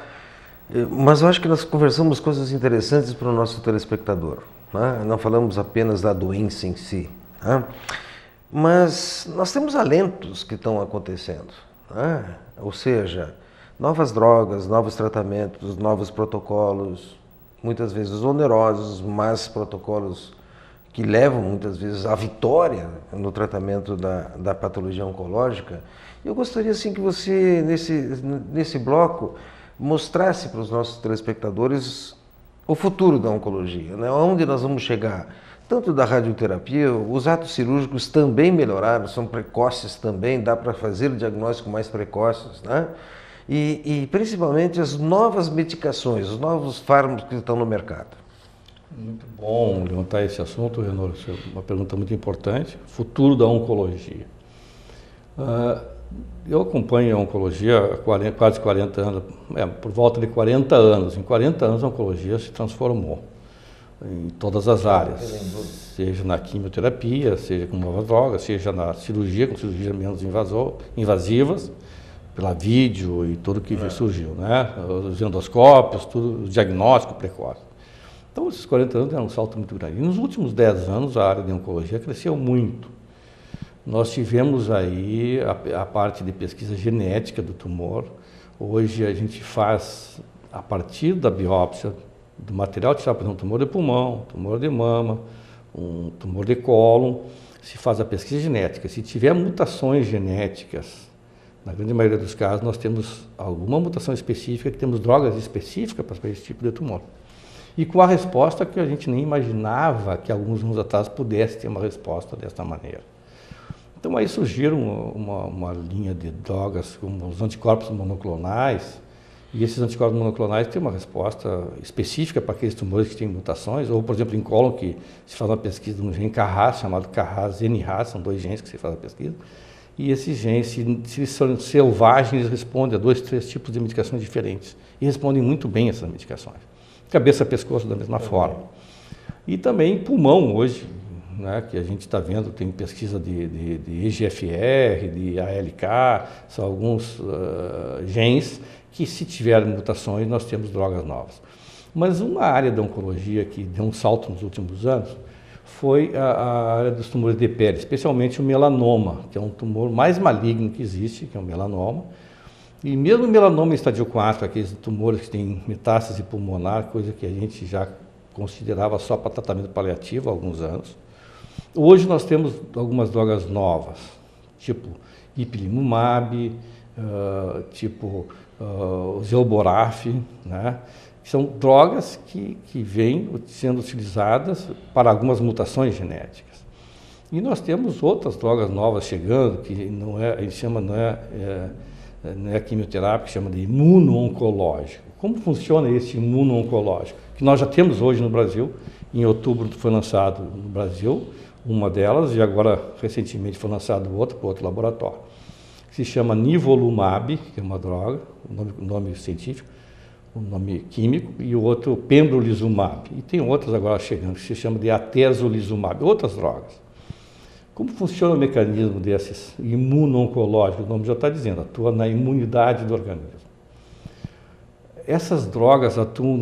Mas eu acho que nós conversamos coisas interessantes para o nosso telespectador, né? Não falamos apenas da doença em si, né? Mas nós temos alentos que estão acontecendo, né? Ou seja, novas drogas, novos tratamentos, novos protocolos, muitas vezes onerosos, mas protocolos que levam muitas vezes à vitória no tratamento da patologia oncológica. Eu gostaria assim que você, nesse bloco, mostrasse para os nossos telespectadores o futuro da oncologia, né? Onde nós vamos chegar, tanto da radioterapia, os atos cirúrgicos também melhoraram, são precoces também, dá para fazer o diagnóstico mais precoces, né? E principalmente as novas medicações, os novos fármacos que estão no mercado. Muito bom levantar esse assunto, Renor, é uma pergunta muito importante, futuro da oncologia. Eu acompanho a oncologia há quase 40 anos, por volta de 40 anos. Em 40 anos a oncologia se transformou em todas as áreas, seja na quimioterapia, seja com novas drogas, seja na cirurgia, com cirurgias menos invasivas, pela vídeo e tudo que surgiu, né? Os endoscópios, tudo, o diagnóstico precoce. Então esses 40 anos deram um salto muito grande. E nos últimos 10 anos a área de oncologia cresceu muito. Nós tivemos aí a parte de pesquisa genética do tumor. Hoje a gente faz, a partir da biópsia, do material tirado, por exemplo, um tumor de pulmão, tumor de mama, um tumor de cólon, se faz a pesquisa genética. Se tiver mutações genéticas, na grande maioria dos casos nós temos alguma mutação específica, que temos drogas específicas para esse tipo de tumor. E com a resposta que a gente nem imaginava que alguns anos atrás pudesse ter uma resposta dessa maneira. Então aí surgiram uma linha de drogas como os anticorpos monoclonais, e esses anticorpos monoclonais têm uma resposta específica para aqueles tumores que têm mutações, ou por exemplo em cólon, que se faz uma pesquisa de um gene Carras, chamado Carras-NRAS, são 2 genes que se faz a pesquisa, e esses genes, se são selvagens, eles respondem a 2, 3 tipos de medicações diferentes, e respondem muito bem a essas medicações. Cabeça, pescoço da mesma forma. E também pulmão hoje, né, que a gente está vendo, tem pesquisa de EGFR, de ALK, são alguns genes que, se tiverem mutações, nós temos drogas novas. Mas uma área da oncologia que deu um salto nos últimos anos foi a área dos tumores de pele, especialmente o melanoma, que é um tumor mais maligno que existe, que é o melanoma. E mesmo o melanoma em estádio 4, aqueles tumores que têm metástase pulmonar, coisa que a gente já considerava só para tratamento paliativo há alguns anos. Hoje nós temos algumas drogas novas, tipo ipilimumab, tipo o Zelboraf, né? São drogas que vêm sendo utilizadas para algumas mutações genéticas. E nós temos outras drogas novas chegando, que não é quimioterápico, chama de imuno-oncológico. Como funciona esse imuno-oncológico? Que nós já temos hoje no Brasil, em outubro foi lançado no Brasil uma delas, e agora recentemente foi lançado outra para outro laboratório. Se chama nivolumab, que é uma droga, o nome científico, o nome químico, e o outro pembrolizumab. E tem outras agora chegando, que se chama de atezolizumab, outras drogas. Como funciona o mecanismo desses imuno-oncológicos? O nome já está dizendo, atua na imunidade do organismo. Essas drogas atuam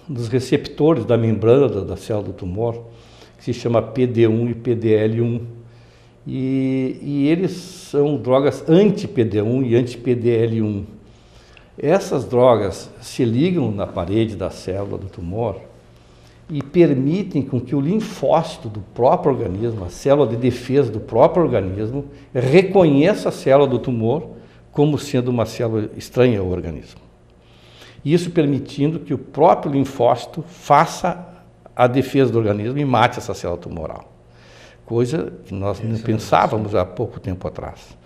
nos receptores da membrana da célula do tumor, que se chama PD1 e PDL1. E eles são drogas anti-PD1 e anti-PDL1. Essas drogas se ligam na parede da célula do tumor e permitem com que o linfócito do próprio organismo, a célula de defesa do próprio organismo, reconheça a célula do tumor como sendo uma célula estranha ao organismo. Isso permitindo que o próprio linfócito faça a defesa do organismo e mate essa célula tumoral. Coisa que nós não pensávamos há pouco tempo atrás.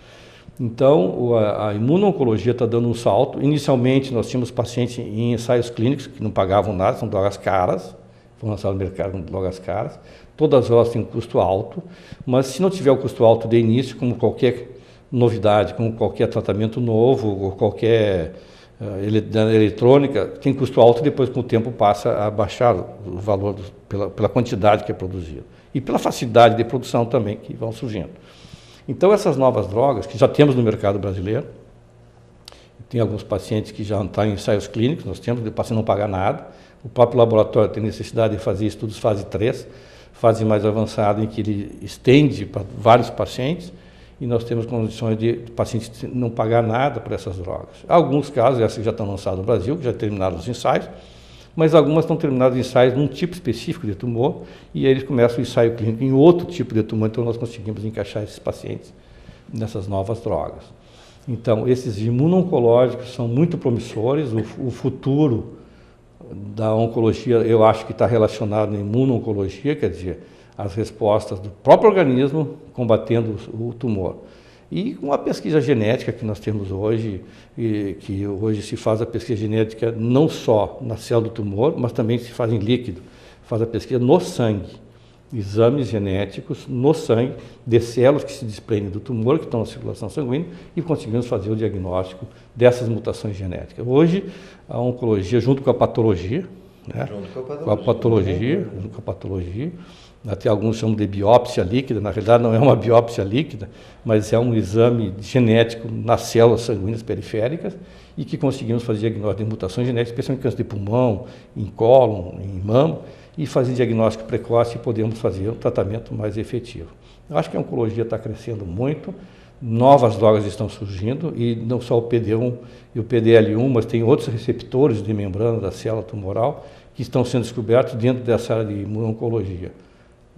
Então, a imuno-oncologia está dando um salto. Inicialmente, nós tínhamos pacientes em ensaios clínicos que não pagavam nada, são drogas caras, foram lançadas no mercado com drogas caras. Todas elas têm um custo alto, mas se não tiver o custo alto de início, como qualquer novidade, como qualquer tratamento novo, ou qualquer eletrônica, tem custo alto, depois com o tempo passa a baixar o valor pela quantidade que é produzida. E pela facilidade de produção também que vão surgindo. Então, essas novas drogas, que já temos no mercado brasileiro, tem alguns pacientes que já estão em ensaios clínicos, nós temos, o paciente não paga nada, o próprio laboratório tem necessidade de fazer estudos fase 3, fase mais avançada, em que ele estende para vários pacientes, e nós temos condições de pacientes não pagar nada por essas drogas. Alguns casos, essas já estão lançadas no Brasil, que já terminaram os ensaios, mas algumas estão terminados os ensaios num tipo específico de tumor, e aí eles começam o ensaio clínico em outro tipo de tumor, então nós conseguimos encaixar esses pacientes nessas novas drogas. Então, esses imuno-oncológicos são muito promissores, o futuro da oncologia, eu acho que está relacionado à imuno-oncologia, quer dizer, as respostas do próprio organismo combatendo o tumor. E com a pesquisa genética que nós temos hoje, e que hoje se faz a pesquisa genética não só na célula do tumor, mas também se faz em líquido, faz a pesquisa no sangue, exames genéticos no sangue de células que se desprendem do tumor, que estão na circulação sanguínea, e conseguimos fazer o diagnóstico dessas mutações genéticas. Hoje, a oncologia, junto com a patologia, né? Junto com a patologia, até alguns chamam de biópsia líquida, na realidade não é uma biópsia líquida, mas é um exame genético nas células sanguíneas periféricas e que conseguimos fazer diagnóstico de mutações genéticas, especialmente câncer de pulmão, em cólon, em mama, e fazer diagnóstico precoce e podemos fazer um tratamento mais efetivo. Eu acho que a oncologia está crescendo muito, novas drogas estão surgindo, e não só o PD1 e o PDL1, mas tem outros receptores de membrana da célula tumoral que estão sendo descobertos dentro dessa área de imuno-oncologia.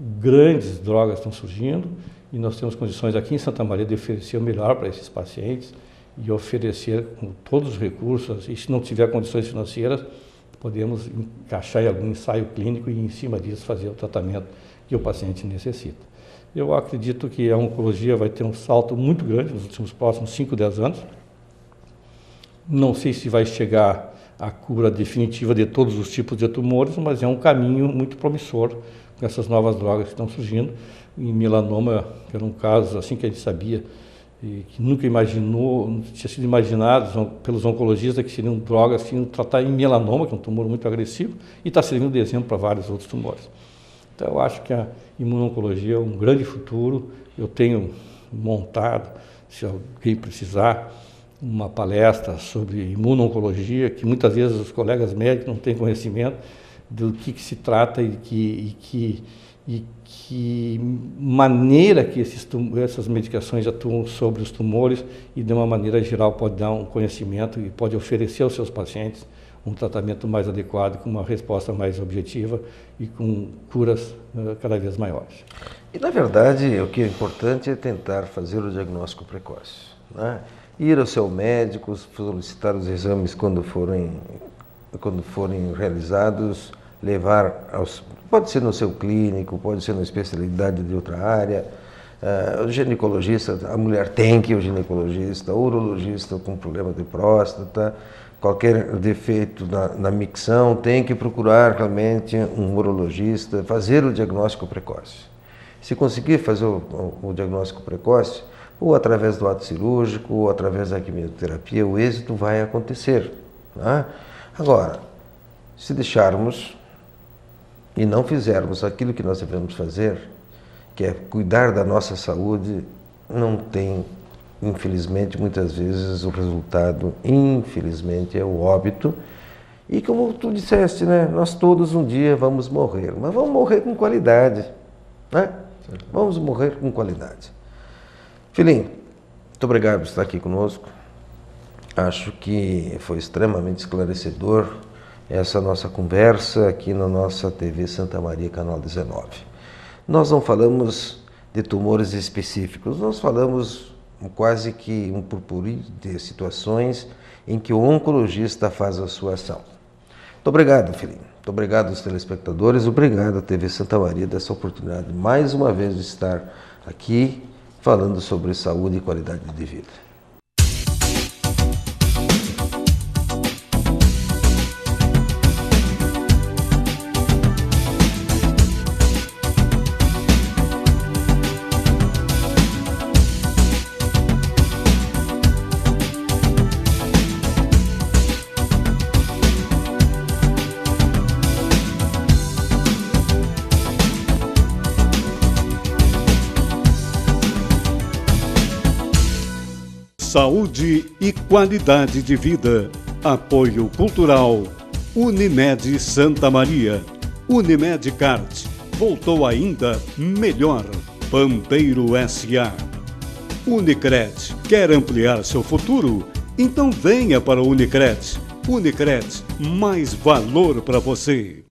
Grandes drogas estão surgindo e nós temos condições aqui em Santa Maria de oferecer o melhor para esses pacientes e oferecer com todos os recursos, e se não tiver condições financeiras, podemos encaixar em algum ensaio clínico e em cima disso fazer o tratamento que o paciente necessita. Eu acredito que a oncologia vai ter um salto muito grande nos próximos 5, 10 anos. Não sei se vai chegar à cura definitiva de todos os tipos de tumores, mas é um caminho muito promissor com essas novas drogas que estão surgindo. Em melanoma, que era um caso assim que a gente sabia, e que nunca imaginou, não tinha sido imaginado pelos oncologistas que seriam drogas que iam tratar em melanoma, que é um tumor muito agressivo, e está servindo de exemplo para vários outros tumores. Então, eu acho que a imuno-oncologia é um grande futuro. Eu tenho montado, se alguém precisar, uma palestra sobre imuno-oncologia, que muitas vezes os colegas médicos não têm conhecimento do que se trata e que maneira que essas medicações atuam sobre os tumores, e de uma maneira geral pode dar um conhecimento e pode oferecer aos seus pacientes um tratamento mais adequado, com uma resposta mais objetiva e com curas cada vez maiores. E, na verdade, o que é importante é tentar fazer o diagnóstico precoce, né? Ir ao seu médico, solicitar os exames quando forem realizados, pode ser no seu clínico, pode ser na especialidade de outra área, o ginecologista, a mulher tem que ir ao ginecologista, o urologista com problema de próstata, qualquer defeito na micção, tem que procurar realmente um urologista, fazer o diagnóstico precoce. Se conseguir fazer o diagnóstico precoce, ou através do ato cirúrgico, ou através da quimioterapia, o êxito vai acontecer, né? Agora, se deixarmos e não fizermos aquilo que nós devemos fazer, que é cuidar da nossa saúde, não tem, infelizmente, muitas vezes o resultado, infelizmente, é o óbito. E como tu disseste, né? Nós todos um dia vamos morrer, mas vamos morrer com qualidade, né? Vamos morrer com qualidade. Filhinho, muito obrigado por estar aqui conosco. Acho que foi extremamente esclarecedor essa nossa conversa aqui na nossa TV Santa Maria, Canal 19. Nós não falamos de tumores específicos, nós falamos quase que um purpuri de situações em que o oncologista faz a sua ação. Muito obrigado, filhinho. Muito obrigado aos telespectadores, obrigado à TV Santa Maria dessa oportunidade, mais uma vez, de estar aqui falando sobre saúde e qualidade de vida. Saúde e qualidade de vida. Apoio cultural. Unimed Santa Maria. Unimed Card. Voltou ainda melhor. Pampeiro S.A. Unicred. Quer ampliar seu futuro? Então venha para o Unicred. Unicred, mais valor para você.